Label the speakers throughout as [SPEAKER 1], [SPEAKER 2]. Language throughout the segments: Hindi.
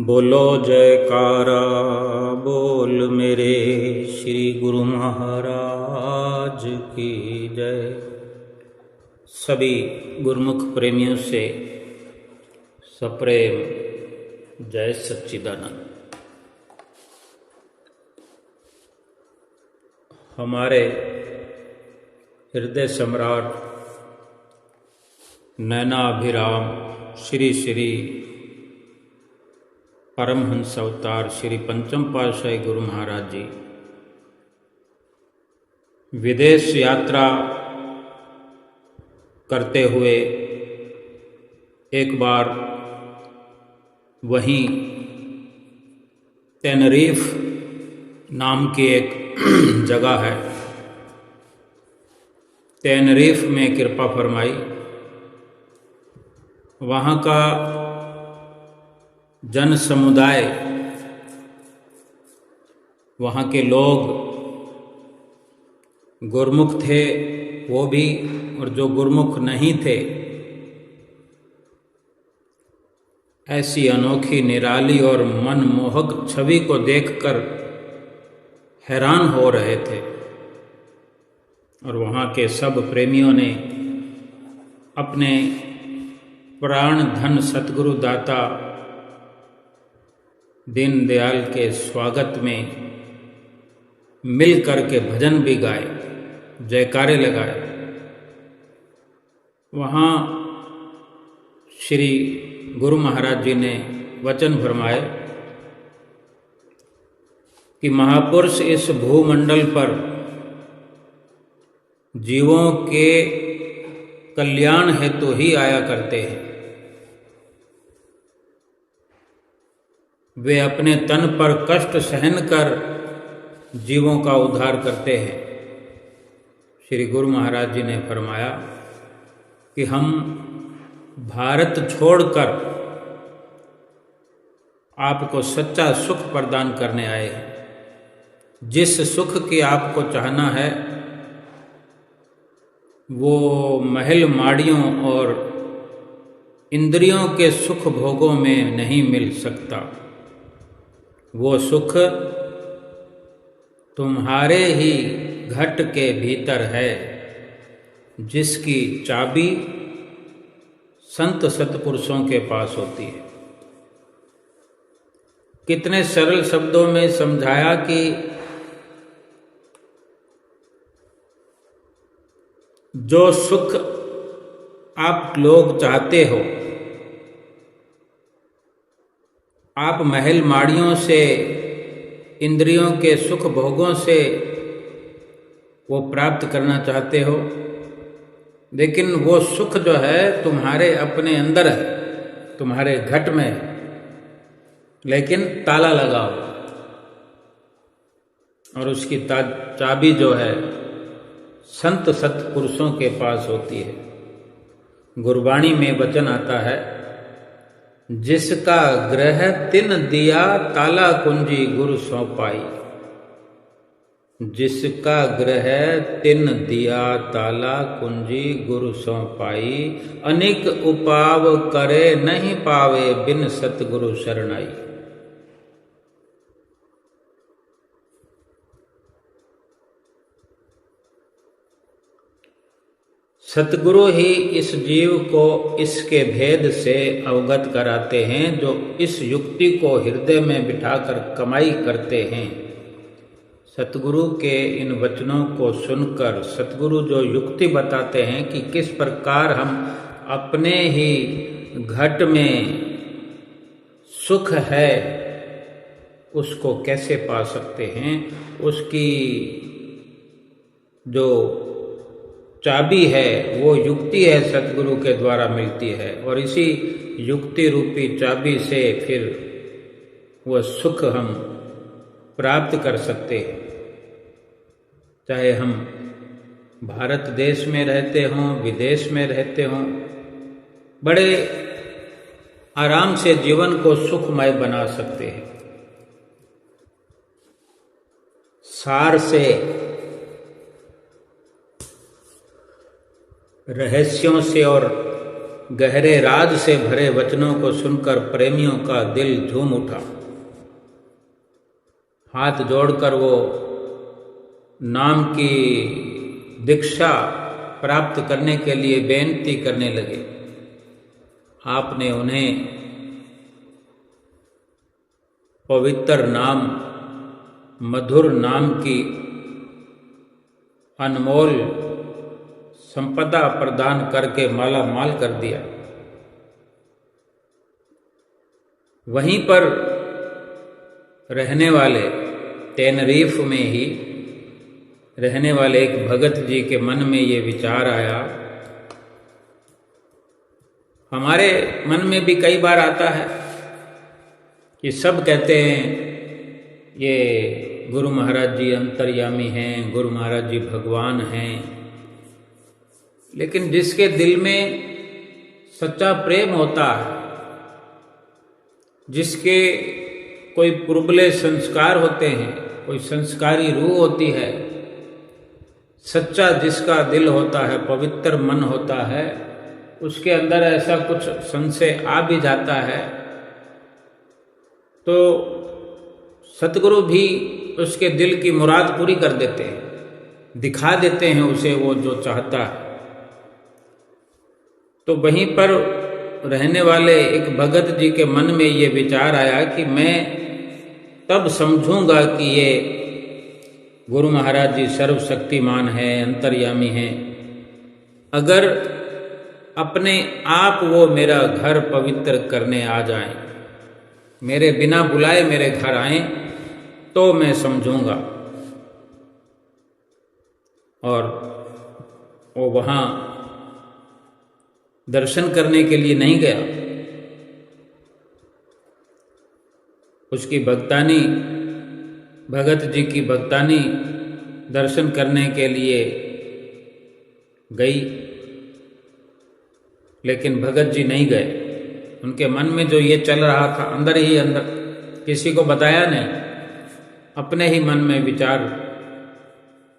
[SPEAKER 1] बोलो जयकारा बोल मेरे श्री गुरु महाराज की जय। सभी गुरुमुख प्रेमियों से सप्रेम जय सच्चिदानंद। हमारे हृदय सम्राट नैनाभिराम श्री श्री परमहंस अवतार श्री पंचम पातशाही गुरु महाराज जी विदेश यात्रा करते हुए एक बार वहीं टेनरीफ नाम की एक जगह है, टेनरीफ में कृपा फरमाई। वहाँ का जन समुदाय, वहाँ के लोग गुरमुख थे वो भी, और जो गुरमुख नहीं थे ऐसी अनोखी निराली और मनमोहक छवि को देखकर हैरान हो रहे थे। और वहाँ के सब प्रेमियों ने अपने प्राण धन सतगुरु दाता दीनदयाल के स्वागत में मिल करके भजन भी गाए, जयकारे लगाए। वहाँ श्री गुरु महाराज जी ने वचन फरमाए कि महापुरुष इस भूमंडल पर जीवों के कल्याण हेतु ही आया करते हैं। वे अपने तन पर कष्ट सहन कर जीवों का उद्धार करते हैं। श्री गुरु महाराज जी ने फरमाया कि हम भारत छोड़कर आपको सच्चा सुख प्रदान करने आए हैं। जिस सुख की आपको चाहना है वो महल माड़ियों और इंद्रियों के सुख भोगों में नहीं मिल सकता। वो सुख तुम्हारे ही घट के भीतर है, जिसकी चाबी संत सत्पुरुषों के पास होती है। कितने सरल शब्दों में समझाया कि जो सुख आप लोग चाहते हो, आप महल माड़ियों से, इंद्रियों के सुख भोगों से वो प्राप्त करना चाहते हो, लेकिन वो सुख जो है तुम्हारे अपने अंदर है, तुम्हारे घट में है, लेकिन ताला लगाओ। और उसकी चाबी जो है संत सत्पुरुषों के पास होती है। गुरबाणी में वचन आता है, जिसका ग्रह तिन दिया ताला कुंजी गुरु सौंपाई। जिसका ग्रह तिन दिया ताला कुंजी गुरु सौंपाई। अनेक उपाव करे नहीं पावे बिन सतगुरु शरणाई। सतगुरु ही इस जीव को इसके भेद से अवगत कराते हैं, जो इस युक्ति को हृदय में बिठाकर कमाई करते हैं। सतगुरु के इन वचनों को सुनकर सतगुरु जो युक्ति बताते हैं कि किस प्रकार हम अपने ही घट में सुख है उसको कैसे पा सकते हैं, उसकी जो चाबी है वो युक्ति है, सतगुरु के द्वारा मिलती है। और इसी युक्ति रूपी चाबी से फिर वह सुख हम प्राप्त कर सकते हैं। चाहे हम भारत देश में रहते हों, विदेश में रहते हों, बड़े आराम से जीवन को सुखमय बना सकते हैं। सार से, रहस्यों से और गहरे राज से भरे वचनों को सुनकर प्रेमियों का दिल झूम उठा। हाथ जोड़कर वो नाम की दीक्षा प्राप्त करने के लिए बेनती करने लगे। आपने उन्हें पवित्र नाम, मधुर नाम की अनमोल संपदा प्रदान करके माला माल कर दिया। वहीं पर रहने वाले, तेनरीफ में ही रहने वाले एक भगत जी के मन में ये विचार आया। हमारे मन में भी कई बार आता है कि सब कहते हैं ये गुरु महाराज जी अंतर्यामी हैं, गुरु महाराज जी भगवान हैं, लेकिन जिसके दिल में सच्चा प्रेम होता है, जिसके कोई पुरबले संस्कार होते हैं, कोई संस्कारी रूह होती है, सच्चा जिसका दिल होता है, पवित्र मन होता है, उसके अंदर ऐसा कुछ संशय आ भी जाता है तो सतगुरु भी उसके दिल की मुराद पूरी कर देते हैं, दिखा देते हैं उसे वो जो चाहता है। तो वहीं पर रहने वाले एक भगत जी के मन में ये विचार आया कि मैं तब समझूंगा कि ये गुरु महाराज जी सर्वशक्तिमान हैं, अंतर्यामी हैं, अगर अपने आप वो मेरा घर पवित्र करने आ जाएं, मेरे बिना बुलाए मेरे घर आएं, तो मैं समझूंगा। और वो वहाँ दर्शन करने के लिए नहीं गया। उसकी भक्तानी, भगत जी की भक्तानी दर्शन करने के लिए गई, लेकिन भगत जी नहीं गए। उनके मन में जो ये चल रहा था अंदर ही अंदर, किसी को बताया नहीं, अपने ही मन में विचार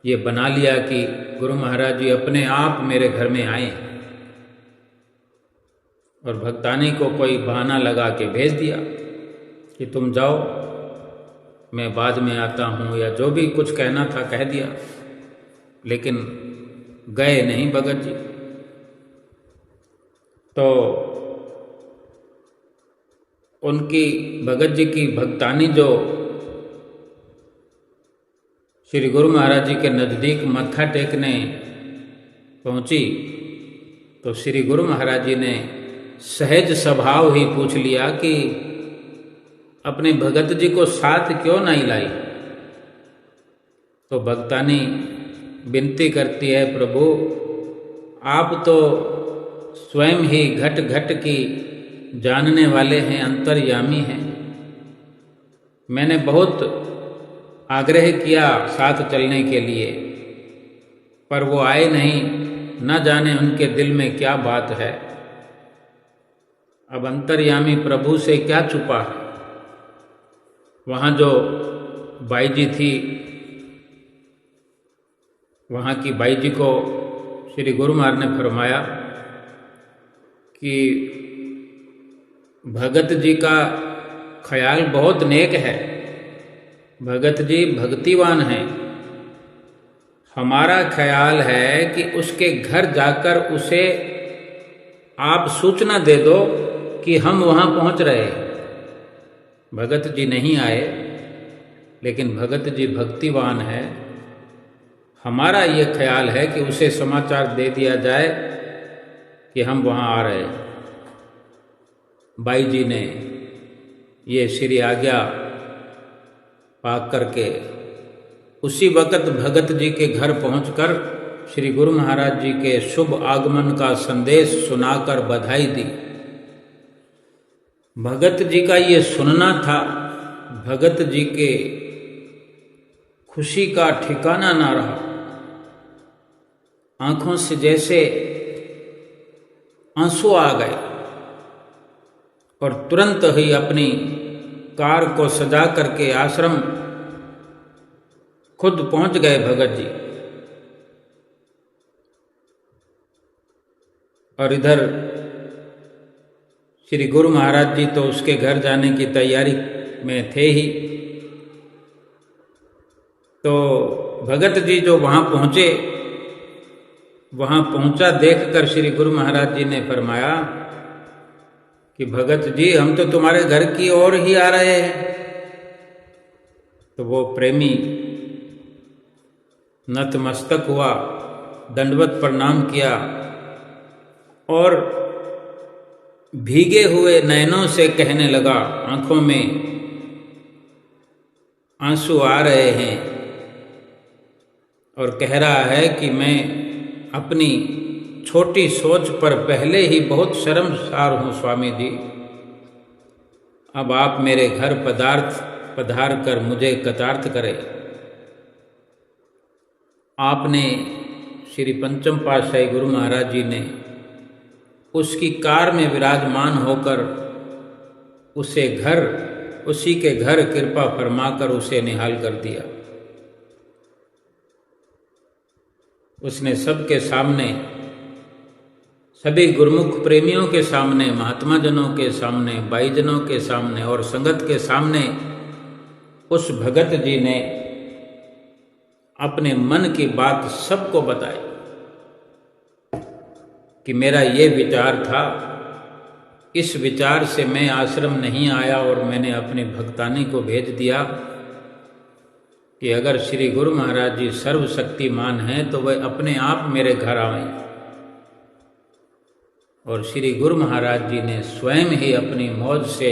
[SPEAKER 1] ये बना लिया कि गुरु महाराज जी अपने आप मेरे घर में आए, और भक्तानी को कोई बहाना लगा के भेज दिया कि तुम जाओ, मैं बाद में आता हूँ, या जो भी कुछ कहना था कह दिया, लेकिन गए नहीं भगत जी। तो उनकी, भगत जी की भक्तानी जो श्री गुरु महाराज जी के नज़दीक मत्था टेकने पहुंची, तो श्री गुरु महाराज जी ने सहज स्वभाव ही पूछ लिया कि अपने भगत जी को साथ क्यों नहीं लाई। तो भक्तानी विनती करती है, प्रभु आप तो स्वयं ही घट घट की जानने वाले हैं, अंतर्यामी हैं। मैंने बहुत आग्रह किया साथ चलने के लिए, पर वो आए नहीं, न जाने उनके दिल में क्या बात है। अब अंतर्यामी प्रभु से क्या छुपा है। वहाँ जो बाई जी थी, वहाँ की बाई जी को श्री गुरु महाराज ने फरमाया कि भगत जी का ख्याल बहुत नेक है, भगत जी भक्तिवान हैं। हमारा ख्याल है कि उसके घर जाकर उसे आप सूचना दे दो कि हम वहाँ पहुँच रहे हैं। भगत जी नहीं आए, लेकिन भगत जी भक्तिवान है। हमारा ये ख्याल है कि उसे समाचार दे दिया जाए कि हम वहाँ आ रहे हैं। बाई जी ने ये श्री आज्ञा पाक करके उसी वक़्त भगत जी के घर पहुंचकर श्री गुरु महाराज जी के शुभ आगमन का संदेश सुनाकर बधाई दी। भगत जी का ये सुनना था, भगत जी के खुशी का ठिकाना ना रहा। आंखों से जैसे आंसू आ गए और तुरंत ही अपनी कार को सजा करके आश्रम खुद पहुंच गए भगत जी। और इधर श्री गुरु महाराज जी तो उसके घर जाने की तैयारी में थे ही। तो भगत जी जो वहाँ पहुँचे, वहाँ पहुँचा देखकर श्री गुरु महाराज जी ने फरमाया कि भगत जी हम तो तुम्हारे घर की ओर ही आ रहे हैं। तो वो प्रेमी नतमस्तक हुआ, दंडवत प्रणाम किया और भीगे हुए नयनों से कहने लगा, आंखों में आंसू आ रहे हैं और कह रहा है कि मैं अपनी छोटी सोच पर पहले ही बहुत शर्मसार हूँ स्वामी जी। अब आप मेरे घर पधार कर मुझे कृतार्थ करें। आपने श्री पंचम पातशाही गुरु महाराज जी ने उसकी कार में विराजमान होकर उसी के घर कृपा फरमाकर उसे निहाल कर दिया। उसने सबके सामने, सभी गुरुमुख प्रेमियों के सामने, महात्मा जनों के सामने, भाईजनों के सामने और संगत के सामने उस भगत जी ने अपने मन की बात सबको बताई कि मेरा ये विचार था, इस विचार से मैं आश्रम नहीं आया और मैंने अपनी भक्तानी को भेज दिया कि अगर श्री गुरु महाराज जी सर्वशक्तिमान हैं तो वह अपने आप मेरे घर आएं। और श्री गुरु महाराज जी ने स्वयं ही अपनी मौज से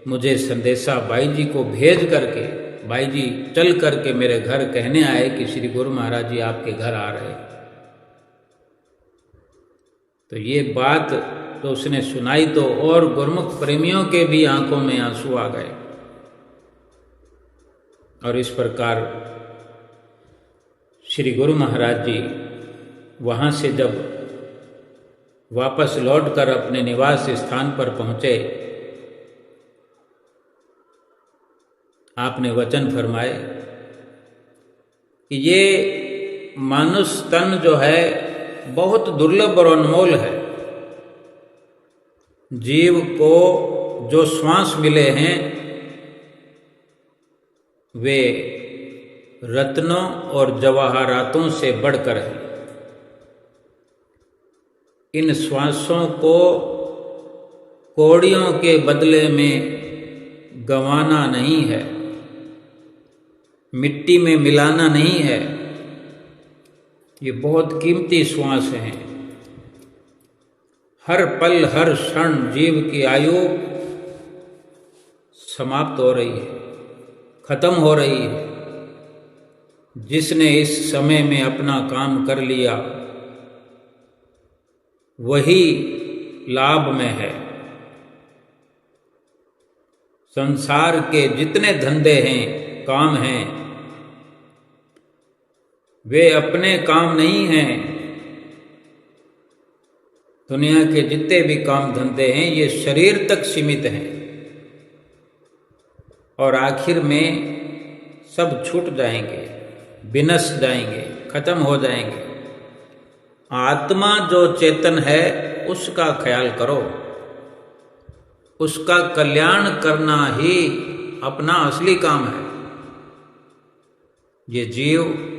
[SPEAKER 1] मुझे संदेशा भाई जी को भेज करके, भाई जी चल करके मेरे घर कहने आए कि श्री गुरु महाराज जी आपके घर आ रहे। तो ये बात तो उसने सुनाई तो और गुरुमुख प्रेमियों के भी आंखों में आंसू आ गए। और इस प्रकार श्री गुरु महाराज जी वहाँ से जब वापस लौटकर अपने निवास स्थान पर पहुँचे, आपने वचन फरमाए कि ये मानुष तन जो है बहुत दुर्लभ और अनमोल है। जीव को जो श्वास मिले हैं वे रत्नों और जवाहरातों से बढ़कर हैं। इन श्वासों को कौड़ियों के बदले में गंवाना नहीं है, मिट्टी में मिलाना नहीं है। ये बहुत कीमती श्वास हैं। हर पल हर क्षण जीव की आयु समाप्त हो रही है, खत्म हो रही है। जिसने इस समय में अपना काम कर लिया वही लाभ में है। संसार के जितने धंधे हैं, काम हैं, वे अपने काम नहीं हैं। दुनिया के जितने भी काम धंधे हैं ये शरीर तक सीमित हैं और आखिर में सब छूट जाएंगे, विनष्ट जाएंगे, खत्म हो जाएंगे। आत्मा जो चेतन है उसका ख्याल करो, उसका कल्याण करना ही अपना असली काम है। ये जीव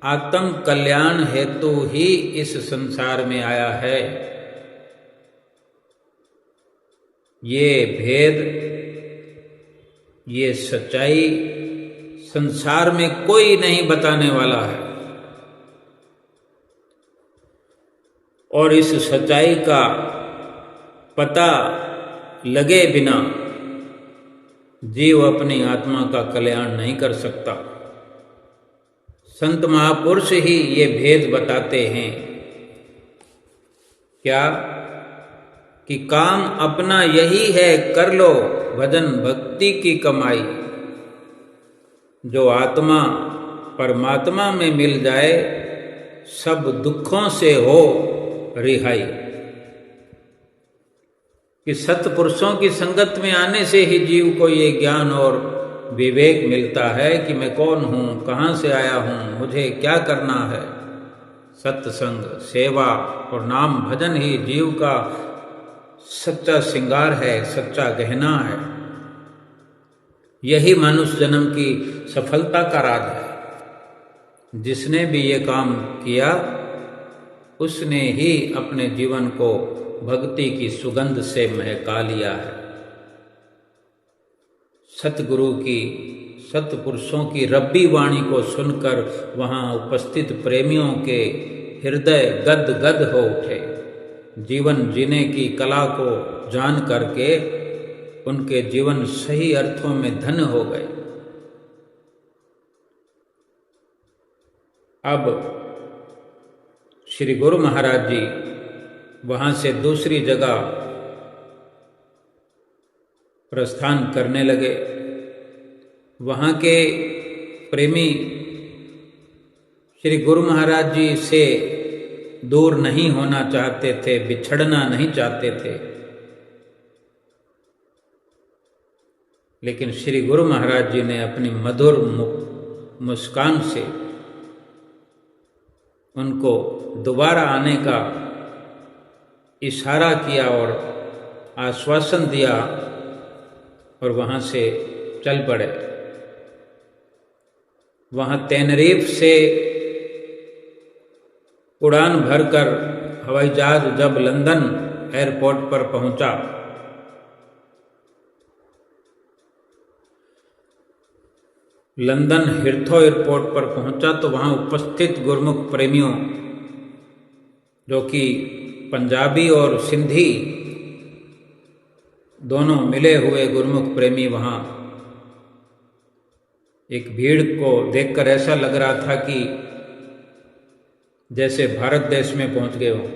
[SPEAKER 1] आत्म कल्याण हेतु ही इस संसार में आया है। ये भेद, ये सच्चाई संसार में कोई नहीं बताने वाला है। और इस सच्चाई का पता लगे बिना जीव अपनी आत्मा का कल्याण नहीं कर सकता। संत महापुरुष ही ये भेद बताते हैं क्या कि काम अपना यही है, कर लो भजन भक्ति की कमाई। जो आत्मा परमात्मा में मिल जाए सब दुखों से हो रिहाई। कि सत्पुरुषों की संगत में आने से ही जीव को ये ज्ञान और विवेक मिलता है कि मैं कौन हूँ, कहाँ से आया हूँ, मुझे क्या करना है। सत्संग, सेवा और नाम भजन ही जीव का सच्चा श्रृंगार है, सच्चा गहना है। यही मनुष्य जन्म की सफलता का राज है। जिसने भी ये काम किया उसने ही अपने जीवन को भक्ति की सुगंध से महका लिया है। सतगुरु की, सतपुरुषों की रब्बी वाणी को सुनकर वहाँ उपस्थित प्रेमियों के हृदय गद गद हो उठे। जीवन जीने की कला को जान करके उनके जीवन सही अर्थों में धन्य हो गए। अब श्री गुरु महाराज जी वहाँ से दूसरी जगह प्रस्थान करने लगे। वहाँ के प्रेमी श्री गुरु महाराज जी से दूर नहीं होना चाहते थे, बिछड़ना नहीं चाहते थे, लेकिन श्री गुरु महाराज जी ने अपनी मधुर मुस्कान से उनको दोबारा आने का इशारा किया और आश्वासन दिया और वहाँ से चल पड़े। वहाँ तेनरीफ से उड़ान भरकर हवाई जहाज जब लंदन एयरपोर्ट पर पहुंचा, लंदन हीथ्रो एयरपोर्ट पर पहुंचा तो वहाँ उपस्थित गुरमुख प्रेमियों, जो कि पंजाबी और सिंधी दोनों मिले हुए गुरमुख प्रेमी, वहाँ एक भीड़ को देखकर ऐसा लग रहा था कि जैसे भारत देश में पहुंच गए हो।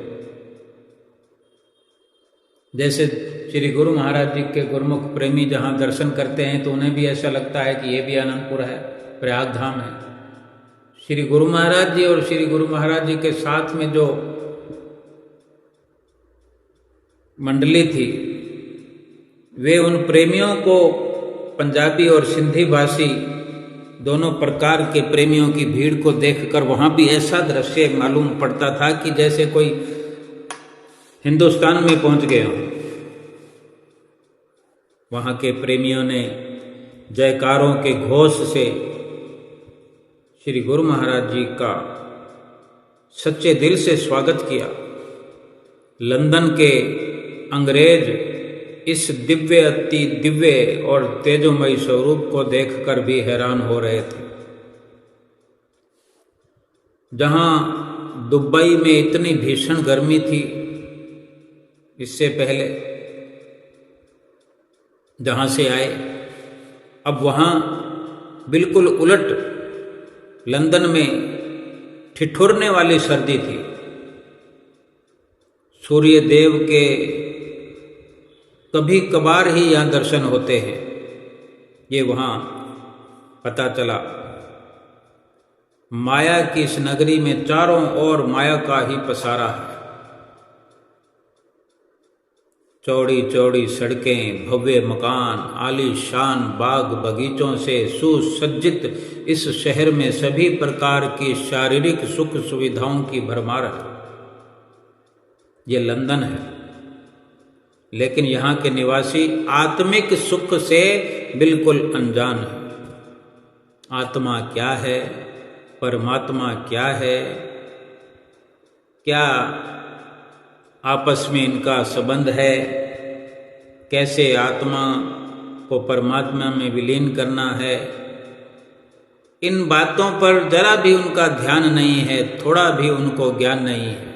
[SPEAKER 1] जैसे श्री गुरु महाराज जी के गुरमुख प्रेमी जहाँ दर्शन करते हैं तो उन्हें भी ऐसा लगता है कि ये भी आनंदपुर है, प्रयाग धाम है। श्री गुरु महाराज जी और श्री गुरु महाराज जी के साथ में जो मंडली थी, वे उन प्रेमियों को, पंजाबी और सिंधी भाषी दोनों प्रकार के प्रेमियों की भीड़ को देखकर वहाँ भी ऐसा दृश्य मालूम पड़ता था कि जैसे कोई हिंदुस्तान में पहुँच गए हों। वहाँ के प्रेमियों ने जयकारों के घोष से श्री गुरु महाराज जी का सच्चे दिल से स्वागत किया। लंदन के अंग्रेज इस दिव्य, अति दिव्य और तेजोमयी स्वरूप को देखकर भी हैरान हो रहे थे। जहां दुबई में इतनी भीषण गर्मी थी, इससे पहले जहां से आए, अब वहां बिल्कुल उलट लंदन में ठिठुरने वाली सर्दी थी। सूर्य देव के कभी कभार ही यहाँ दर्शन होते हैं, ये वहाँ पता चला। माया की इस नगरी में चारों ओर माया का ही पसारा है। चौड़ी चौड़ी सड़कें, भव्य मकान, आलीशान बाग बगीचों से सुसज्जित इस शहर में सभी प्रकार की शारीरिक सुख सुविधाओं की भरमार है। ये लंदन है, लेकिन यहाँ के निवासी आत्मिक सुख से बिल्कुल अनजान है। आत्मा क्या है, परमात्मा क्या है, क्या आपस में इनका संबंध है, कैसे आत्मा को परमात्मा में विलीन करना है, इन बातों पर जरा भी उनका ध्यान नहीं है, थोड़ा भी उनको ज्ञान नहीं है।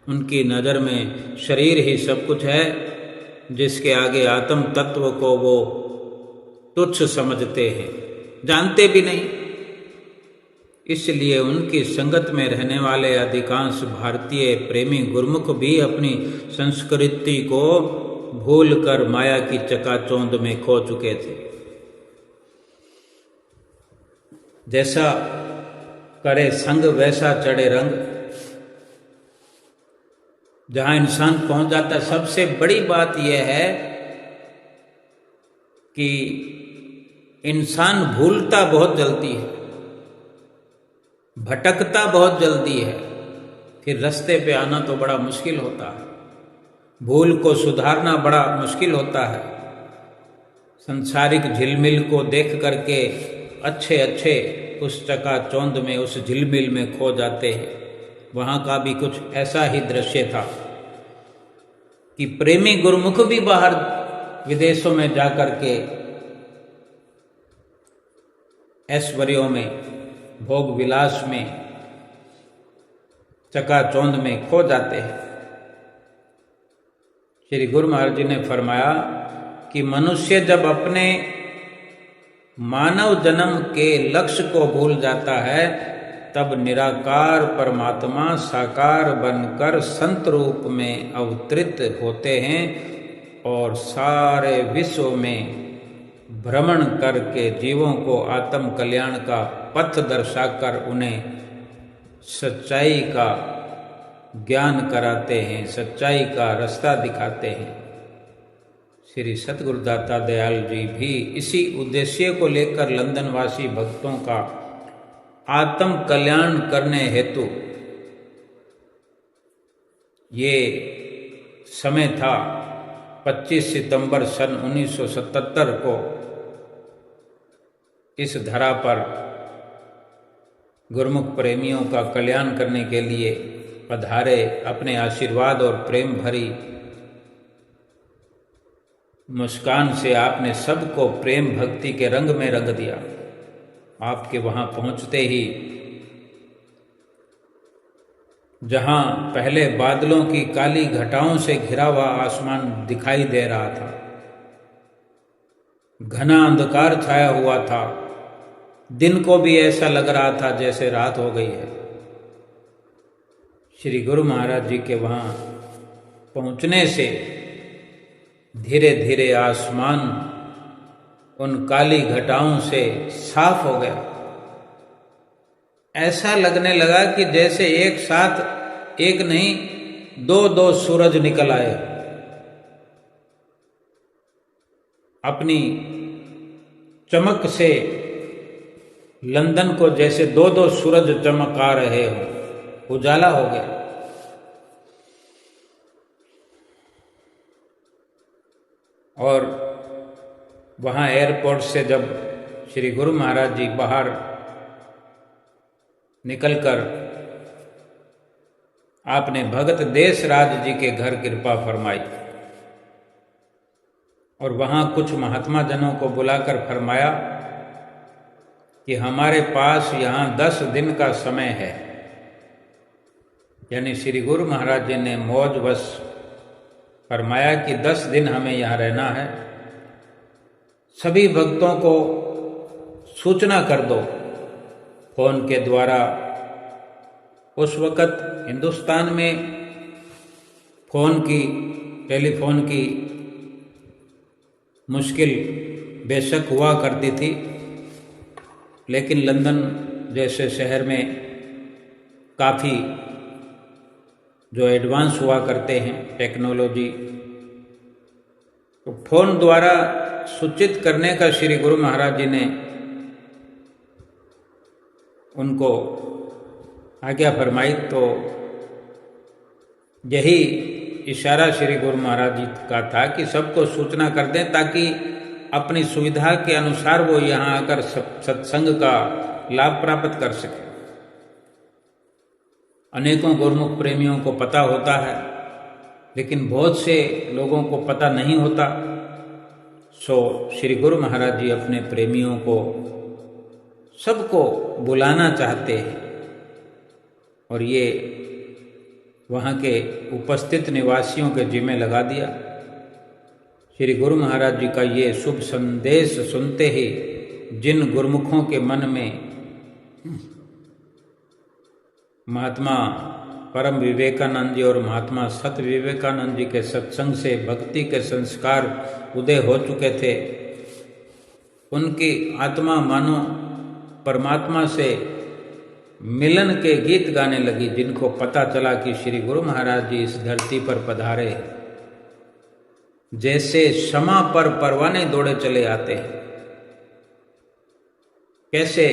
[SPEAKER 1] उनकी नज़र में शरीर ही सब कुछ है, जिसके आगे आत्म तत्व को वो तुच्छ समझते हैं, जानते भी नहीं। इसलिए उनकी संगत में रहने वाले अधिकांश भारतीय प्रेमी गुरमुख भी अपनी संस्कृति को भूलकर माया की चकाचौंध में खो चुके थे। जैसा करे संग वैसा चढ़े रंग। जहां इंसान पहुंच जाता है, सबसे बड़ी बात यह है कि इंसान भूलता बहुत जल्दी है, भटकता बहुत जल्दी है, फिर रास्ते पे आना तो बड़ा मुश्किल होता है। भूल को सुधारना बड़ा मुश्किल होता है। संसारिक झिलमिल को देख करके अच्छे अच्छे उस चकाचौंध में, उस झिलमिल में खो जाते हैं। वहाँ का भी कुछ ऐसा ही दृश्य था कि प्रेमी गुरुमुख भी बाहर विदेशों में जाकर के ऐश्वर्यों में, भोग विलास में, चकाचौंध में खो जाते हैं। श्री गुरु महाराज जी ने फरमाया कि मनुष्य जब अपने मानव जन्म के लक्ष्य को भूल जाता है तब निराकार परमात्मा साकार बनकर संत रूप में अवतरित होते हैं और सारे विश्व में भ्रमण करके जीवों को आत्म कल्याण का पथ दर्शाकर उन्हें सच्चाई का ज्ञान कराते हैं, सच्चाई का रास्ता दिखाते हैं। श्री सतगुरुदाता दयाल जी भी इसी उद्देश्य को लेकर लंदन वासी भक्तों का आत्म कल्याण करने हेतु, ये समय था 25 सितंबर सन 1977 को इस धरा पर गुरुमुख प्रेमियों का कल्याण करने के लिए पधारे। अपने आशीर्वाद और प्रेम भरी मुस्कान से आपने सबको प्रेम भक्ति के रंग में रंग दिया। आपके वहाँ पहुँचते ही जहाँ पहले बादलों की काली घटाओं से घिरा हुआ आसमान दिखाई दे रहा था, घना अंधकार छाया हुआ था, दिन को भी ऐसा लग रहा था जैसे रात हो गई है। श्री गुरु महाराज जी के वहाँ पहुँचने से धीरे धीरे आसमान उन काली घटाओं से साफ हो गया। ऐसा लगने लगा कि जैसे एक साथ एक नहीं दो दो सूरज निकल आए, अपनी चमक से लंदन को जैसे दो दो सूरज चमका रहे हो, उजाला हो गया। और वहाँ एयरपोर्ट से जब श्री गुरु महाराज जी बाहर निकलकर आपने भगत देशराज जी के घर कृपा फरमाई और वहाँ कुछ महात्मा जनों को बुलाकर फरमाया कि हमारे पास यहाँ 10 दिन का समय है। यानी श्री गुरु महाराज जी ने मौजवश फरमाया कि 10 दिन हमें यहाँ रहना है। सभी भक्तों को सूचना कर दो फोन के द्वारा। उस वक़्त हिंदुस्तान में टेलीफोन की मुश्किल बेशक हुआ करती थी, लेकिन लंदन जैसे शहर में काफ़ी जो एडवांस हुआ करते हैं टेक्नोलॉजी, तो फोन द्वारा सूचित करने का श्री गुरु महाराज जी ने उनको आज्ञा फरमाई। तो यही इशारा श्री गुरु महाराज जी का था कि सबको सूचना कर दें ताकि अपनी सुविधा के अनुसार वो यहाँ आकर सत्संग का लाभ प्राप्त कर सके। अनेकों गुरुमुख प्रेमियों को पता होता है, लेकिन बहुत से लोगों को पता नहीं होता। सो श्री गुरु महाराज जी अपने प्रेमियों को सबको बुलाना चाहते हैं और ये वहाँ के उपस्थित निवासियों के जिम्मे लगा दिया। श्री गुरु महाराज जी का ये शुभ संदेश सुनते ही जिन गुरुमुखों के मन में महात्मा परम विवेकानंद जी और महात्मा सत विवेकानंद जी के सत्संग से भक्ति के संस्कार उदय हो चुके थे, उनकी आत्मा मानो परमात्मा से मिलन के गीत गाने लगी। जिनको पता चला कि श्री गुरु महाराज जी इस धरती पर पधारे, जैसे क्षमा पर परवाने दौड़े चले आते हैं, कैसे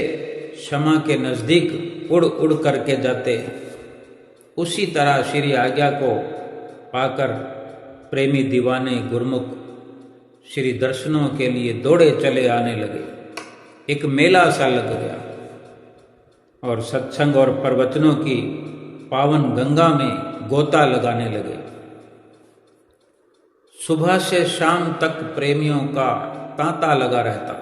[SPEAKER 1] क्षमा के नजदीक उड़ उड़ करके जाते हैं, उसी तरह श्री आज्ञा को पाकर प्रेमी दीवाने गुरुमुख श्री दर्शनों के लिए दौड़े चले आने लगे। एक मेला सा लग गया और सत्संग और प्रवचनों की पावन गंगा में गोता लगाने लगे। सुबह से शाम तक प्रेमियों का तांता लगा रहता।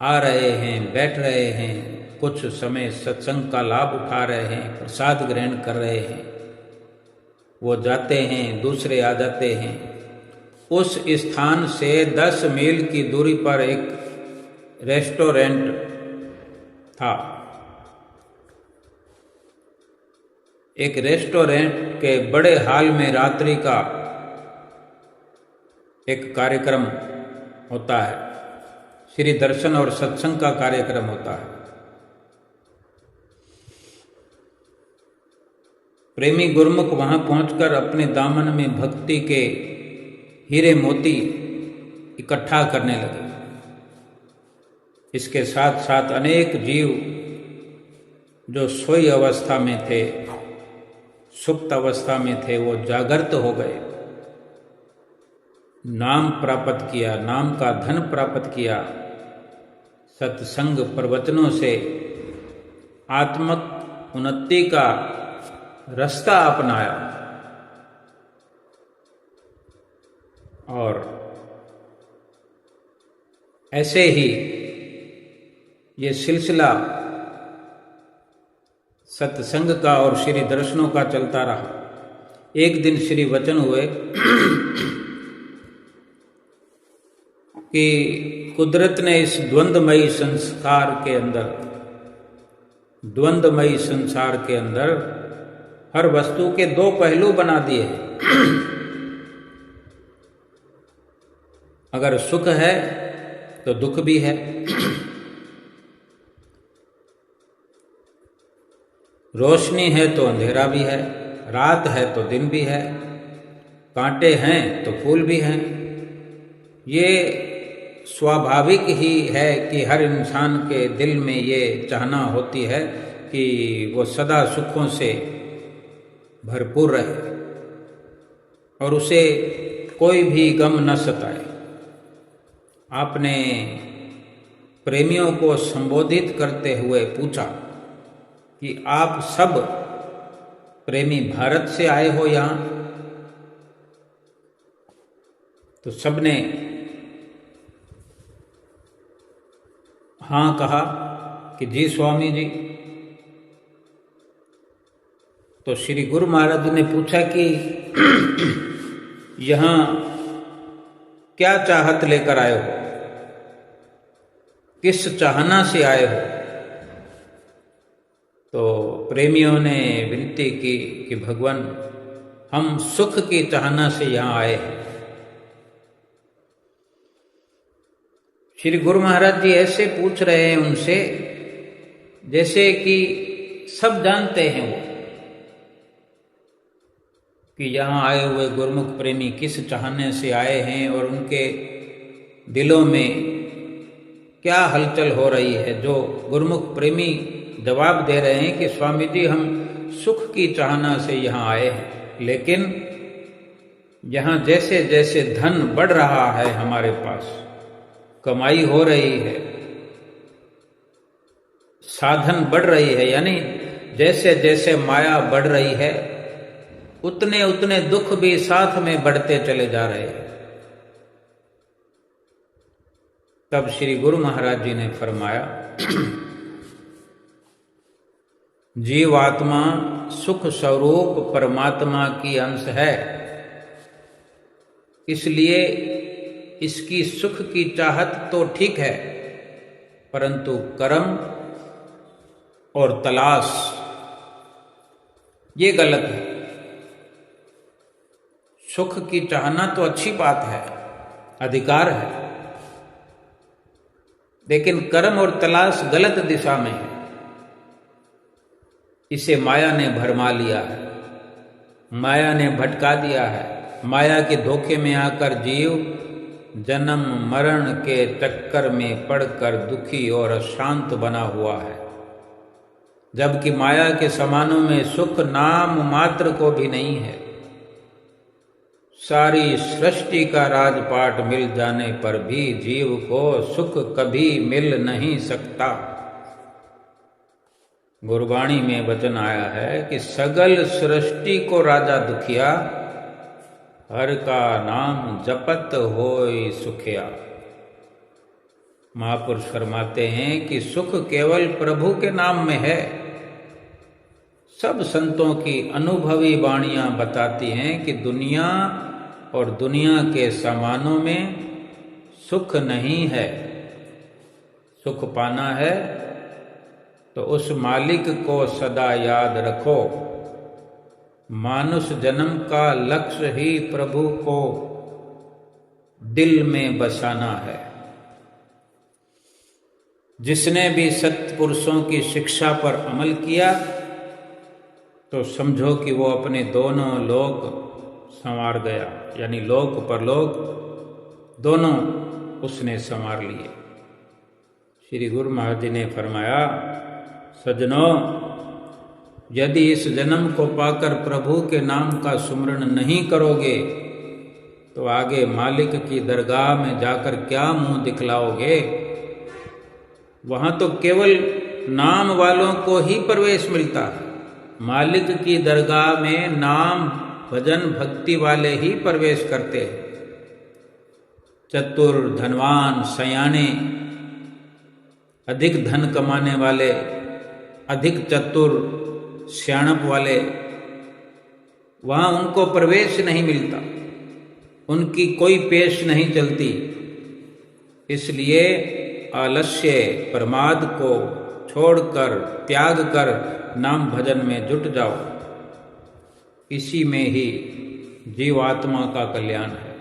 [SPEAKER 1] आ रहे हैं, बैठ रहे हैं, कुछ समय सत्संग का लाभ उठा रहे हैं, प्रसाद ग्रहण कर रहे हैं, वो जाते हैं, दूसरे आ जाते हैं। उस स्थान से 10 मील की दूरी पर एक रेस्टोरेंट था। एक रेस्टोरेंट के बड़े हॉल में रात्रि का एक कार्यक्रम होता है, श्री दर्शन और सत्संग का कार्यक्रम होता है। प्रेमी गुरुमुख वहां पहुंचकर अपने दामन में भक्ति के हीरे मोती इकट्ठा करने लगे। इसके साथ साथ अनेक जीव जो सोई अवस्था में थे, सुप्त अवस्था में थे, वो जागृत हो गए, नाम प्राप्त किया, नाम का धन प्राप्त किया, सत्संग प्रवचनों से आत्मक उन्नति का रास्ता अपनाया। और ऐसे ही ये सिलसिला सत्संग का और श्री दर्शनों का चलता रहा। एक दिन श्री वचन हुए कि कुदरत ने इस द्वंद्वमयी संसार के अंदर हर वस्तु के 2 पहलू बना दिए हैं। अगर सुख है तो दुख भी है, रोशनी है तो अंधेरा भी है, रात है तो दिन भी है, कांटे हैं तो फूल भी हैं। ये स्वाभाविक ही है कि हर इंसान के दिल में ये चाहना होती है कि वो सदा सुखों से भरपूर रहे और उसे कोई भी गम न सताए। आपने प्रेमियों को संबोधित करते हुए पूछा कि आप सब प्रेमी भारत से आए हो यहाँ? तो सबने हाँ कहा कि जी स्वामी जी। तो श्री गुरु महाराज ने पूछा कि यहाँ क्या चाहत लेकर आए हो, किस चाहना से आए हो? तो प्रेमियों ने विनती की कि भगवान, हम सुख की चाहना से यहाँ आए हैं। श्री गुरु महाराज जी ऐसे पूछ रहे हैं उनसे जैसे कि सब जानते हैं वो कि यहाँ आए हुए गुरुमुख प्रेमी किस चाहने से आए हैं और उनके दिलों में क्या हलचल हो रही है। जो गुरुमुख प्रेमी जवाब दे रहे हैं कि स्वामी जी, हम सुख की चाहना से यहाँ आए हैं, लेकिन यहाँ जैसे जैसे धन बढ़ रहा है, हमारे पास कमाई हो रही है, साधन बढ़ रही है, यानी जैसे जैसे माया बढ़ रही है उतने उतने दुख भी साथ में बढ़ते चले जा रहे हैं। तब श्री गुरु महाराज जी ने फरमाया, जीवात्मा सुख स्वरूप परमात्मा की अंश है, इसलिए इसकी सुख की चाहत तो ठीक है, परंतु कर्म और तलाश ये गलत है। सुख की चाहना तो अच्छी बात है, अधिकार है, लेकिन कर्म और तलाश गलत दिशा में है। इसे माया ने भरमा लिया है, माया ने भटका दिया है। माया के धोखे में आकर जीव जन्म मरण के चक्कर में पड़कर दुखी और अशांत बना हुआ है, जबकि माया के समानों में सुख नाम मात्र को भी नहीं है। सारी सृष्टि का राजपाट मिल जाने पर भी जीव को सुख कभी मिल नहीं सकता। गुरबाणी में वचन आया है कि सगल सृष्टि को राजा दुखिया, हर का नाम जपत होय सुखिया। महापुरुष फरमाते हैं कि सुख केवल प्रभु के नाम में है। सब संतों की अनुभवी वाणियां बताती हैं कि दुनिया और दुनिया के सामानों में सुख नहीं है। सुख पाना है तो उस मालिक को सदा याद रखो। मानुष जन्म का लक्ष्य ही प्रभु को दिल में बसाना है। जिसने भी सत्पुरुषों की शिक्षा पर अमल किया तो समझो कि वो अपने दोनों लोक संवार गया, यानी लोक परलोक दोनों उसने संवार लिए। श्री गुरु महाराज जी ने फरमाया, सज्जनों, यदि इस जन्म को पाकर प्रभु के नाम का सुमरण नहीं करोगे तो आगे मालिक की दरगाह में जाकर क्या मुंह दिखलाओगे। वहां तो केवल नाम वालों को ही प्रवेश मिलता है। मालिक की दरगाह में नाम भजन भक्ति वाले ही प्रवेश करते हैं। चतुर, धनवान, सयाने, अधिक धन कमाने वाले, अधिक चतुर, सियाणप वाले, वहां उनको प्रवेश नहीं मिलता, उनकी कोई पेश नहीं चलती। इसलिए आलस्य प्रमाद को छोड़कर त्याग कर नाम भजन में जुट जाओ। इसी में ही जीवात्मा का कल्याण है।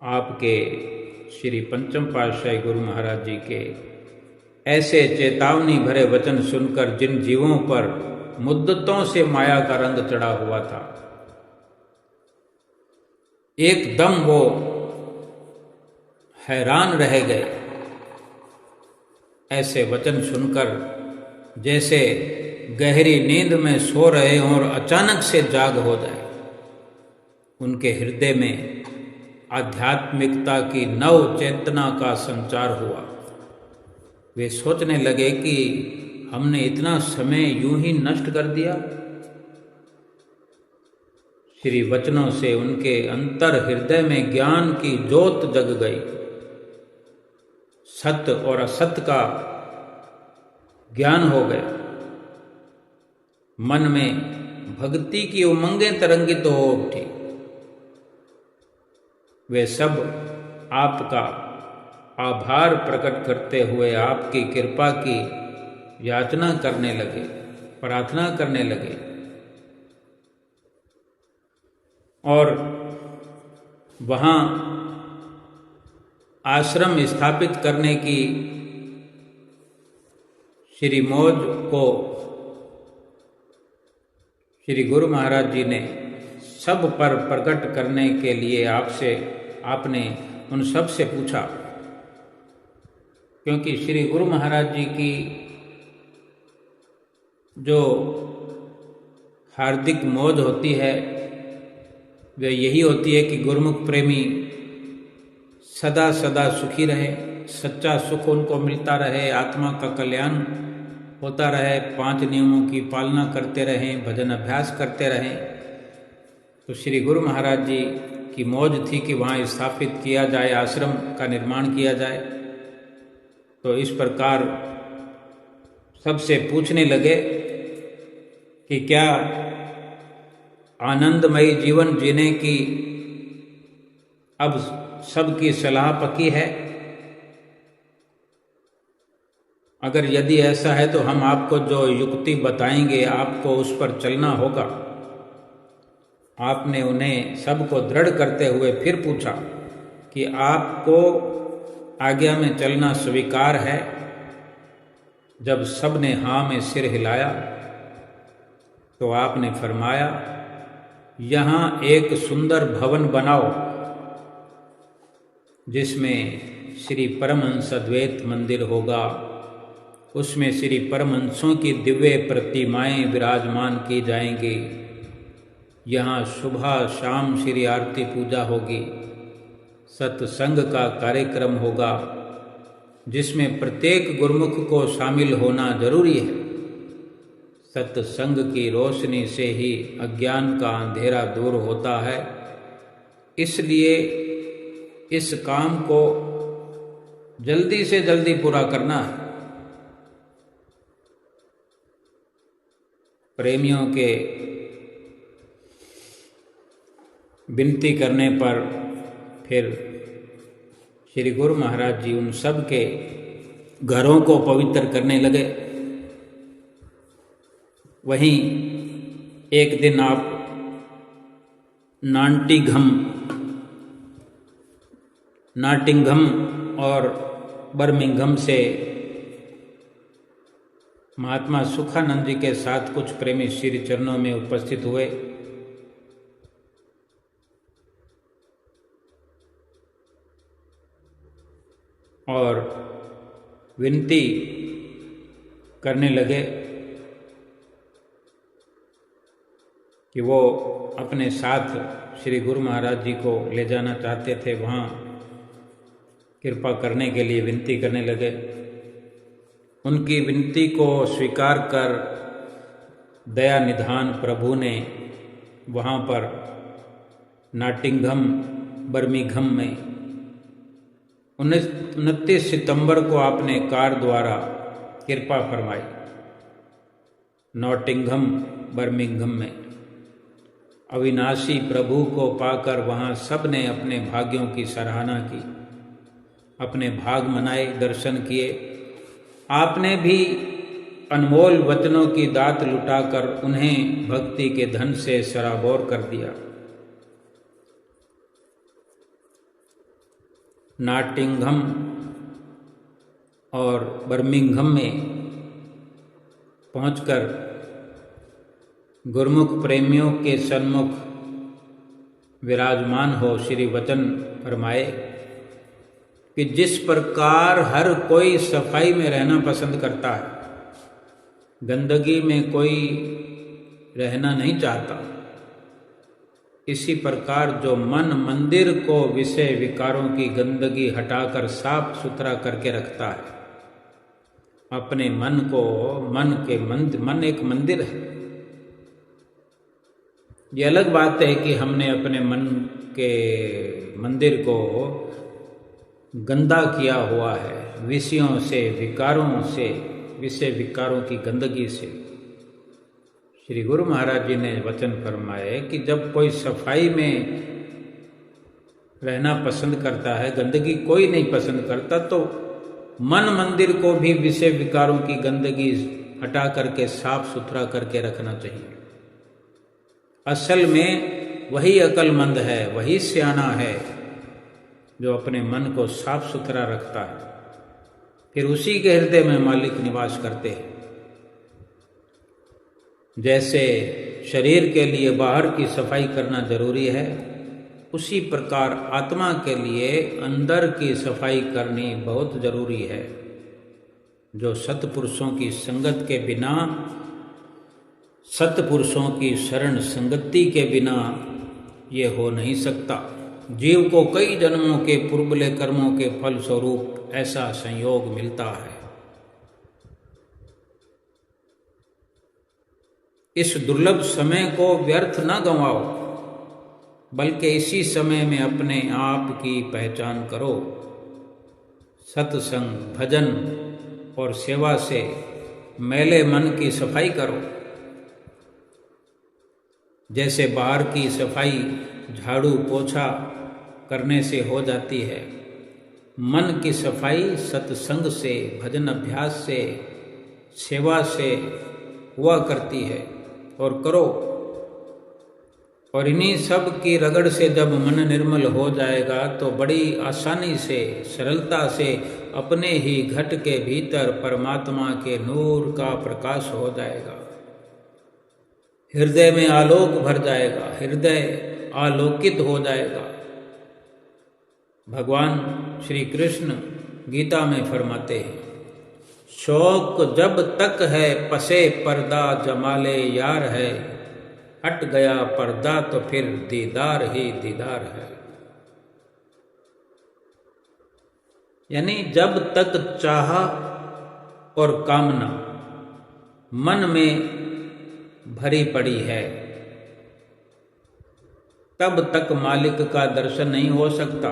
[SPEAKER 1] आपके श्री पंचम पातशाही गुरु महाराज जी के ऐसे चेतावनी भरे वचन सुनकर जिन जीवों पर मुद्दतों से माया का रंग चढ़ा हुआ था, एकदम वो हैरान रह गए। ऐसे वचन सुनकर जैसे गहरी नींद में सो रहे हों और अचानक से जाग हो जाए। उनके हृदय में आध्यात्मिकता की नव चेतना का संचार हुआ। वे सोचने लगे कि हमने इतना समय यूं ही नष्ट कर दिया। श्री वचनों से उनके अंतर हृदय में ज्ञान की ज्योत जग गई। सत्य और असत्य का ज्ञान हो गया। मन में भक्ति की उमंगें तरंगित हो उठी। वे सब आपका आभार प्रकट करते हुए आपकी कृपा की याचना करने लगे, प्रार्थना करने लगे। और वहाँ आश्रम स्थापित करने की श्री मौज को श्री गुरु महाराज जी ने सब पर प्रकट करने के लिए आपने उन सब से पूछा। क्योंकि श्री गुरु महाराज जी की जो हार्दिक मौज होती है वह यही होती है कि गुरुमुख प्रेमी सदा सदा सुखी रहे, सच्चा सुख उनको मिलता रहे, आत्मा का कल्याण होता रहे, 5 नियमों की पालना करते रहें, भजन अभ्यास करते रहें। तो श्री गुरु महाराज जी की मौज थी कि वहाँ स्थापित किया जाए, आश्रम का निर्माण किया जाए। तो इस प्रकार सबसे पूछने लगे कि क्या आनंदमयी जीवन जीने की अब सबकी सलाह पक्की है? अगर यदि ऐसा है तो हम आपको जो युक्ति बताएंगे आपको उस पर चलना होगा। आपने उन्हें सबको दृढ़ करते हुए फिर पूछा कि आपको आज्ञा में चलना स्वीकार है? जब सब ने हाँ में सिर हिलाया तो आपने फरमाया, यहाँ एक सुंदर भवन बनाओ जिसमें श्री परमहंस अद्वैत मंदिर होगा। उसमें श्री परमहंसों की दिव्य प्रतिमाएं विराजमान की जाएंगी। यहाँ सुबह शाम श्री आरती पूजा होगी, सत्संग का कार्यक्रम होगा जिसमें प्रत्येक गुरुमुख को शामिल होना जरूरी है। सत्संग की रोशनी से ही अज्ञान का अंधेरा दूर होता है, इसलिए इस काम को जल्दी से जल्दी पूरा करना है। प्रेमियों के विनती करने पर फिर श्री गुरु महाराज जी उन सब के घरों को पवित्र करने लगे। वहीं एक दिन आप नाटिंघम और बर्मिंघम से महात्मा सुखानंद जी के साथ कुछ प्रेमी श्री चरणों में उपस्थित हुए। और विनती करने लगे कि वो अपने साथ श्री गुरु महाराज जी को ले जाना चाहते थे, वहाँ कृपा करने के लिए विनती करने लगे। उनकी विनती को स्वीकार कर दया निधान प्रभु ने वहाँ पर नाटिंघम बर्मिंघम में 29 सितंबर को आपने कार द्वारा कृपा फरमाई। नॉटिंघम बर्मिंघम में अविनाशी प्रभु को पाकर वहाँ सब ने अपने भाग्यों की सराहना की, अपने भाग मनाए, दर्शन किए। आपने भी अनमोल वचनों की दात लुटाकर उन्हें भक्ति के धन से सराबोर कर दिया। नाटिंघम और बर्मिंघम में पहुंचकर गुरुमुख प्रेमियों के सन्मुख विराजमान हो श्री वचन फरमाए कि जिस प्रकार हर कोई सफाई में रहना पसंद करता है, गंदगी में कोई रहना नहीं चाहता, इसी प्रकार जो मन मंदिर को विषय विकारों की गंदगी हटाकर साफ सुथरा करके रखता है, अपने मन को मन एक मंदिर है। ये अलग बात है कि हमने अपने मन के मंदिर को गंदा किया हुआ है विषयों से, विकारों से, विषय विकारों की गंदगी से। श्री गुरु महाराज जी ने वचन फरमाए कि जब कोई सफाई में रहना पसंद करता है, गंदगी कोई नहीं पसंद करता, तो मन मंदिर को भी विषय विकारों की गंदगी हटा करके साफ सुथरा करके रखना चाहिए। असल में वही अक्लमंद है, वही सियाना है जो अपने मन को साफ सुथरा रखता है, फिर उसी के हृदय में मालिक निवास करते हैं। जैसे शरीर के लिए बाहर की सफाई करना जरूरी है, उसी प्रकार आत्मा के लिए अंदर की सफाई करनी बहुत जरूरी है, जो सत्पुरुषों की संगत के बिना, सत्पुरुषों की शरण संगति के बिना ये हो नहीं सकता। जीव को कई जन्मों के पूर्वले कर्मों के फल स्वरूप ऐसा संयोग मिलता है। इस दुर्लभ समय को व्यर्थ न गंवाओ, बल्कि इसी समय में अपने आप की पहचान करो। सत्संग, भजन और सेवा से मैले मन की सफाई करो। जैसे बाहर की सफाई झाड़ू पोछा करने से हो जाती है, मन की सफाई सत्संग से, भजन अभ्यास से, सेवा से हुआ करती है और करो। और इन्हीं सब की रगड़ से जब मन निर्मल हो जाएगा तो बड़ी आसानी से, सरलता से अपने ही घट के भीतर परमात्मा के नूर का प्रकाश हो जाएगा। हृदय में आलोक भर जाएगा, हृदय आलोकित हो जाएगा। भगवान श्री कृष्ण गीता में फरमाते हैं, शौक जब तक है पसे पर्दा जमाले यार है, हट गया पर्दा तो फिर दीदार ही दीदार है। यानी जब तक चाह और कामना मन में भरी पड़ी है तब तक मालिक का दर्शन नहीं हो सकता।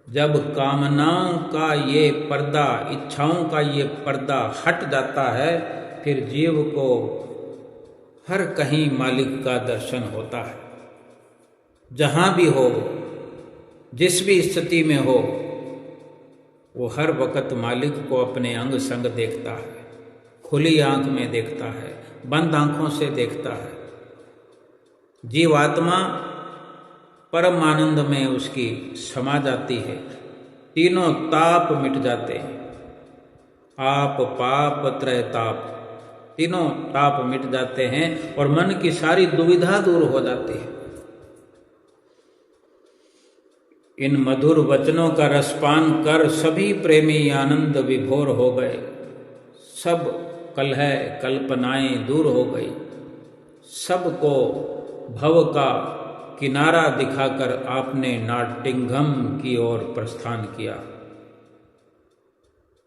[SPEAKER 1] जब कामनाओं का ये पर्दा, इच्छाओं का ये पर्दा हट जाता है, फिर जीव को हर कहीं मालिक का दर्शन होता है। जहाँ भी हो, जिस भी स्थिति में हो, वो हर वक्त मालिक को अपने अंग संग देखता है, खुली आंख में देखता है, बंद आंखों से देखता है। जीवात्मा परम आनंद में उसकी समा जाती है, तीनों ताप मिट जाते हैं, आप पाप त्रय ताप, तीनों ताप मिट जाते हैं और मन की सारी दुविधा दूर हो जाती है। इन मधुर वचनों का रसपान कर सभी प्रेमी आनंद विभोर हो गए, सब कलह कल्पनाएं दूर हो गई, सबको भव का किनारा दिखाकर आपने नाटिंघम की ओर प्रस्थान किया।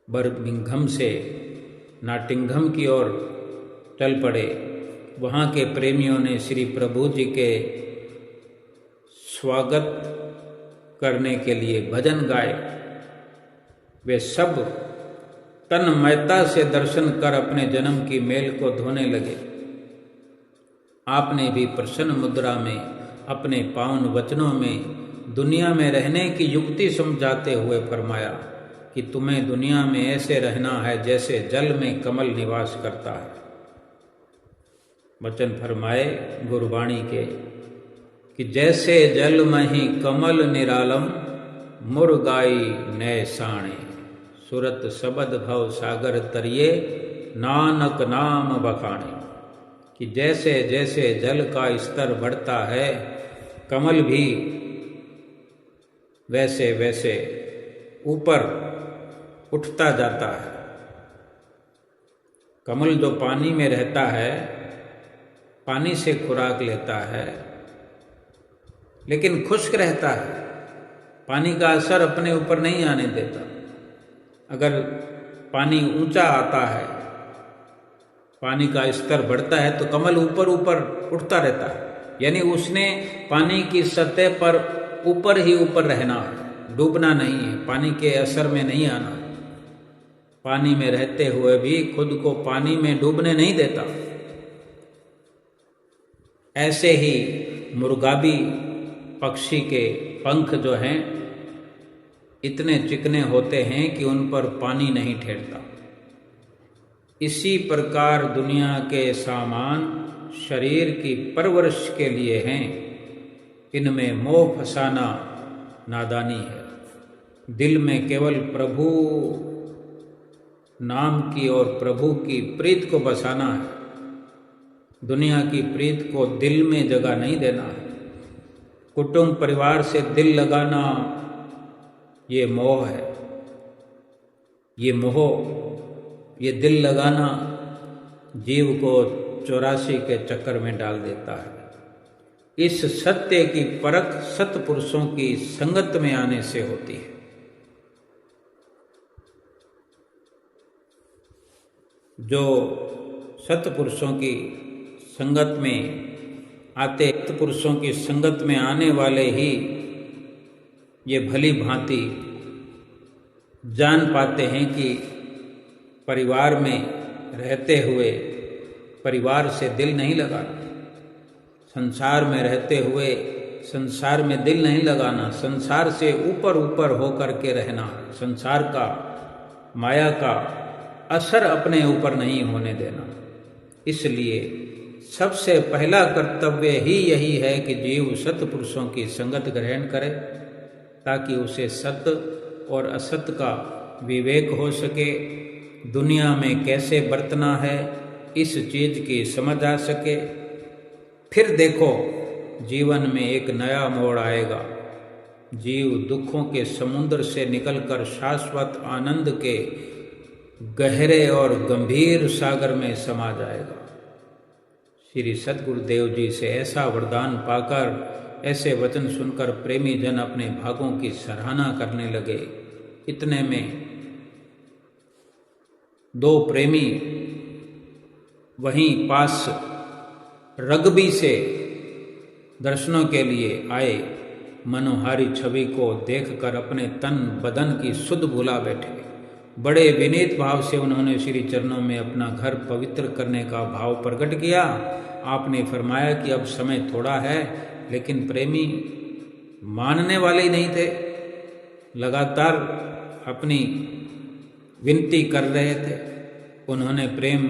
[SPEAKER 1] बर्मिंघम से नाटिंघम की ओर चल पड़े। वहाँ के प्रेमियों ने श्री प्रभु जी के स्वागत करने के लिए भजन गाए। वे सब तन्मयता से दर्शन कर अपने जन्म की मेल को धोने लगे। आपने भी प्रसन्न मुद्रा में अपने पावन वचनों में दुनिया में रहने की युक्ति समझाते हुए फरमाया कि तुम्हें दुनिया में ऐसे रहना है जैसे जल में कमल निवास करता है। वचन फरमाए गुरबाणी के कि जैसे जल मही कमल निरालम मुरगाई नय साणे, सुरत सबद भव सागर तरिए नानक नाम बखाणे। कि जैसे जैसे जल का स्तर बढ़ता है, कमल भी वैसे वैसे ऊपर उठता जाता है। कमल जो पानी में रहता है, पानी से खुराक लेता है, लेकिन खुश्क रहता है, पानी का असर अपने ऊपर नहीं आने देता। अगर पानी ऊंचा आता है, पानी का स्तर बढ़ता है, तो कमल ऊपर ऊपर उठता रहता है। यानी उसने पानी की सतह पर ऊपर ही ऊपर रहना है, डूबना नहीं है, पानी के असर में नहीं आना है। पानी में रहते हुए भी खुद को पानी में डूबने नहीं देता। ऐसे ही मुर्गाबी पक्षी के पंख जो हैं इतने चिकने होते हैं कि उन पर पानी नहीं ठहरता। इसी प्रकार दुनिया के सामान शरीर की परवरिश के लिए हैं, इनमें मोह फसाना नादानी है। दिल में केवल प्रभु नाम की और प्रभु की प्रीत को बसाना है। दुनिया की प्रीत को दिल में जगह नहीं देना है। कुटुंब परिवार से दिल लगाना ये मोह है। ये मोह, ये दिल लगाना जीव को 84 के चक्कर में डाल देता है। इस सत्य की परख सत्पुरुषों की संगत में आने से होती है। जो सत्पुरुषों की संगत में आते, सत्पुरुषों की संगत में आने वाले ही ये भली भांति जान पाते हैं कि परिवार में रहते हुए परिवार से दिल नहीं लगाना, संसार में रहते हुए संसार में दिल नहीं लगाना, संसार से ऊपर ऊपर होकर के रहना, संसार का माया का असर अपने ऊपर नहीं होने देना। इसलिए सबसे पहला कर्तव्य ही यही है कि जीव सत्पुरुषों की संगत ग्रहण करे, ताकि उसे सत्य और असत्य का विवेक हो सके, दुनिया में कैसे बरतना है इस चीज की समझ आ सके। फिर देखो जीवन में एक नया मोड़ आएगा। जीव दुखों के समुद्र से निकलकर शाश्वत आनंद के गहरे और गंभीर सागर में समा जाएगा। श्री सद्गुरुदेव जी से ऐसा वरदान पाकर, ऐसे वचन सुनकर प्रेमी जन अपने भागों की सराहना करने लगे। इतने में दो प्रेमी वहीं पास रग्बी से दर्शनों के लिए आए। मनोहारी छवि को देखकर अपने तन बदन की सुध भुला बैठे। बड़े विनीत भाव से उन्होंने श्री चरणों में अपना घर पवित्र करने का भाव प्रकट किया। आपने फरमाया कि अब समय थोड़ा है, लेकिन प्रेमी मानने वाले ही नहीं थे। लगातार अपनी विनती कर रहे थे। उन्होंने प्रेम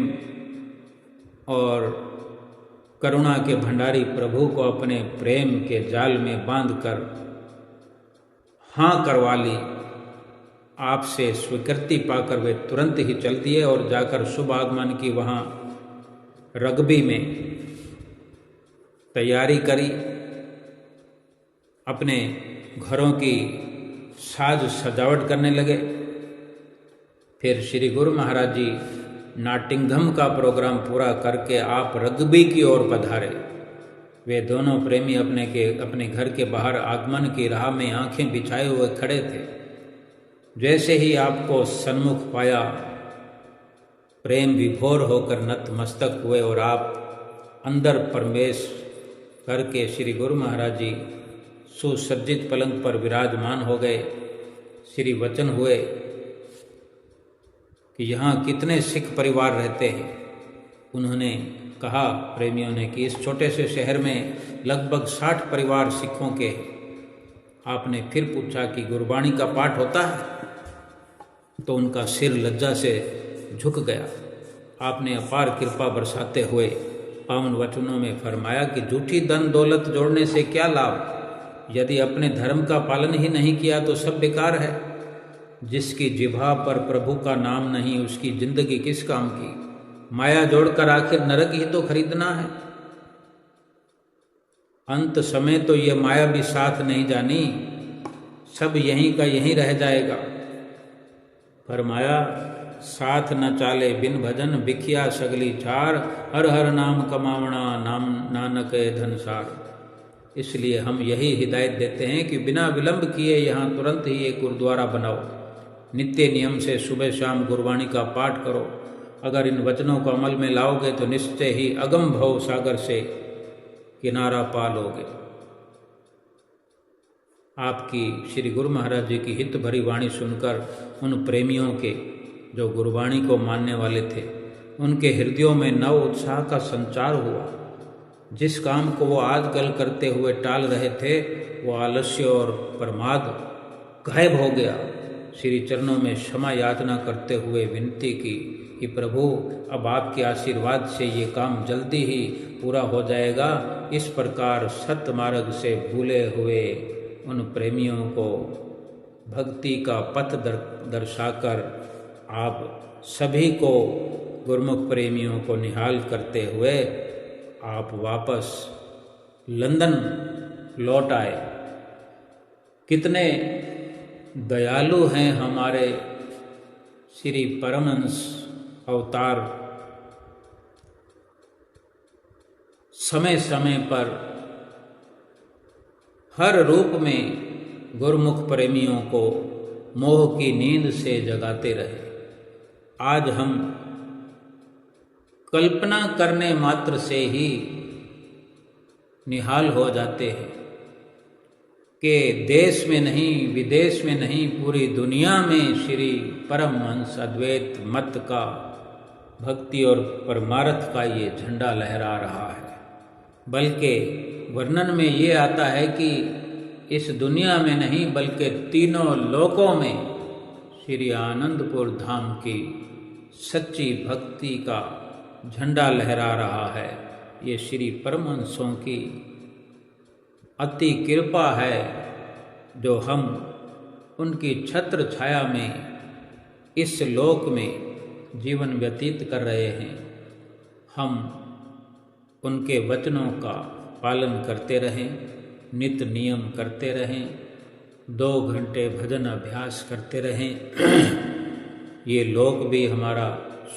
[SPEAKER 1] और करुणा के भंडारी प्रभु को अपने प्रेम के जाल में बांधकर हाँ करवा ली। आपसे स्वीकृति पाकर वे तुरंत ही चल दिए और जाकर शुभ आगमन की वहाँ रग्बी में तैयारी करी। अपने घरों की साज सजावट करने लगे। फिर श्री गुरु महाराज जी नाटिंघम का प्रोग्राम पूरा करके आप रग्बी की ओर पधारे। वे दोनों प्रेमी अपने घर के बाहर आगमन की राह में आंखें बिछाए हुए खड़े थे। जैसे ही आपको सन्मुख पाया, प्रेम विभोर होकर नतमस्तक हुए और आप अंदर प्रवेश करके श्री गुरु महाराज जी सुसज्जित पलंग पर विराजमान हो गए। श्री वचन हुए कि यहाँ कितने सिख परिवार रहते हैं। उन्होंने कहा, प्रेमियों ने, कि इस छोटे से शहर में लगभग 60 परिवार सिखों के। आपने फिर पूछा कि गुरबाणी का पाठ होता है? तो उनका सिर लज्जा से झुक गया। आपने अपार कृपा बरसाते हुए पावन वचनों में फरमाया कि झूठी धन दौलत जोड़ने से क्या लाभ? यदि अपने धर्म का पालन ही नहीं किया तो सब बेकार है। जिसकी जिह्वा पर प्रभु का नाम नहीं, उसकी जिंदगी किस काम की? माया जोड़कर आखिर नरक ही तो खरीदना है। अंत समय तो ये माया भी साथ नहीं जानी, सब यहीं का यहीं रह जाएगा। फरमाया, साथ न चाले बिन भजन, बिखिया सगली चार, हर हर नाम कमावना, नाम नानक धनसार। इसलिए हम यही हिदायत देते हैं कि बिना विलंब किए यहाँ तुरंत ही एक गुरुद्वारा बनाओ। नित्य नियम से सुबह शाम गुरबाणी का पाठ करो। अगर इन वचनों को अमल में लाओगे तो निश्चय ही अगम भव सागर से किनारा पा लोगे। आपकी श्री गुरु महाराज जी की हित भरी वाणी सुनकर उन प्रेमियों के, जो गुरबाणी को मानने वाले थे, उनके हृदयों में नव उत्साह का संचार हुआ। जिस काम को वो आजकल करते हुए टाल रहे थे, वो आलस्य और प्रमाद गायब हो गया। श्री चरणों में क्षमा याचना करते हुए विनती की कि प्रभु, अब आपके आशीर्वाद से ये काम जल्दी ही पूरा हो जाएगा। इस प्रकार सत्य मार्ग से भूले हुए उन प्रेमियों को भक्ति का पथ दर्शाकर आप सभी को, गुरमुख प्रेमियों को निहाल करते हुए आप वापस लंदन लौट आए। कितने दयालु हैं हमारे श्री परमहंस अवतार। समय समय पर हर रूप में गुरमुख प्रेमियों को मोह की नींद से जगाते रहे। आज हम कल्पना करने मात्र से ही निहाल हो जाते हैं कि देश में नहीं, विदेश में नहीं, पूरी दुनिया में श्री परमहंस अद्वैत मत का, भक्ति और परमार्थ का ये झंडा लहरा रहा है। बल्कि वर्णन में ये आता है कि इस दुनिया में नहीं बल्कि तीनों लोकों में श्री आनंदपुर धाम की सच्ची भक्ति का झंडा लहरा रहा है। ये श्री परमहंसों की अति कृपा है जो हम उनकी छत्र छाया में इस लोक में जीवन व्यतीत कर रहे हैं। हम उनके वचनों का पालन करते रहें, नित्य नियम करते रहें, 2 घंटे भजन अभ्यास करते रहें। ये लोक भी हमारा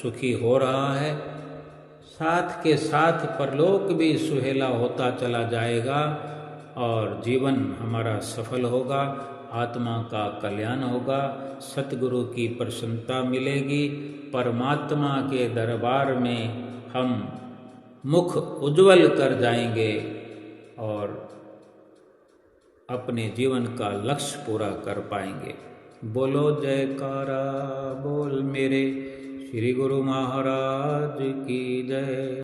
[SPEAKER 1] सुखी हो रहा है, साथ के साथ परलोक भी सुहेला होता चला जाएगा और जीवन हमारा सफल होगा, आत्मा का कल्याण होगा, सतगुरु की प्रसन्नता मिलेगी, परमात्मा के दरबार में हम मुख उज्जवल कर जाएंगे और अपने जीवन का लक्ष्य पूरा कर पाएंगे। बोलो जयकारा बोल मेरे श्री गुरु महाराज की जय।